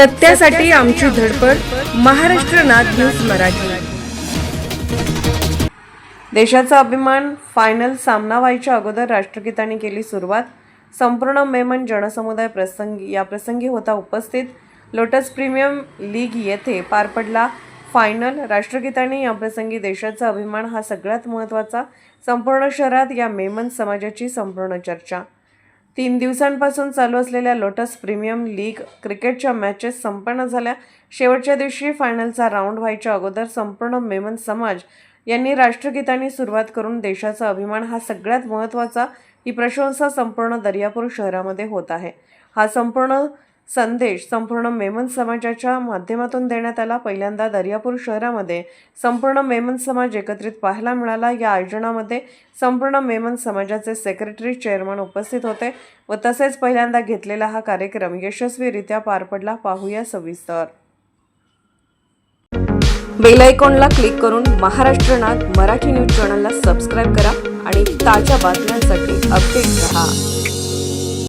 सत्यासाठी आमची धडपड. महाराष्ट्र नाद न्यूज मराठी. देशाचा अभिमान फायनल सामना व्हायच्या अगोदर राष्ट्रगीतांनी केली सुरुवात. संपूर्ण मेमन जनसमुदाय या प्रसंगी होता उपस्थित. लोटस प्रीमियम लीग येथे पार पडला फायनल. राष्ट्रगीतांनी या प्रसंगी देशाचा अभिमान हा सगळ्यात महत्त्वाचा. संपूर्ण शहरात या मेमन समाजाची संपूर्ण चर्चा. 3 दिवसांपासून चालू असलेल्या लोटस प्रीमियम लीग क्रिकेटच्या मॅचेस संपन्न झाल्या. शेवटच्या दिवशी फायनलचा राऊंड व्हायच्या अगोदर संपूर्ण मेमन समाज यांनी राष्ट्रगीतांनी सुरुवात करून देशाचा अभिमान हा सगळ्यात महत्त्वाचा ही प्रशंसा संपूर्ण दर्यापूर शहरामध्ये होत आहे. हा संपूर्ण संदेश संपूर्ण मेमन समाजाच्या माध्यमातून देण्यात आला. पहिल्यांदा दर्यापूर शहरामध्ये संपूर्ण मेमन समाज एकत्रित पाहायला मिळाला. या आयोजनामध्ये संपूर्ण मेमन समाजाचे सेक्रेटरी चेअरमन उपस्थित होते व तसेच पहिल्यांदा घेतलेला हा कार्यक्रम यशस्वीरित्या पार पडला. पाहूया सविस्तर. बेल आयकॉनला क्लिक करून महाराष्ट्र नाद मराठी न्यूज चॅनलला सबस्क्राईब करा आणि ताज्या बातम्यांसाठी अपडेट रहा.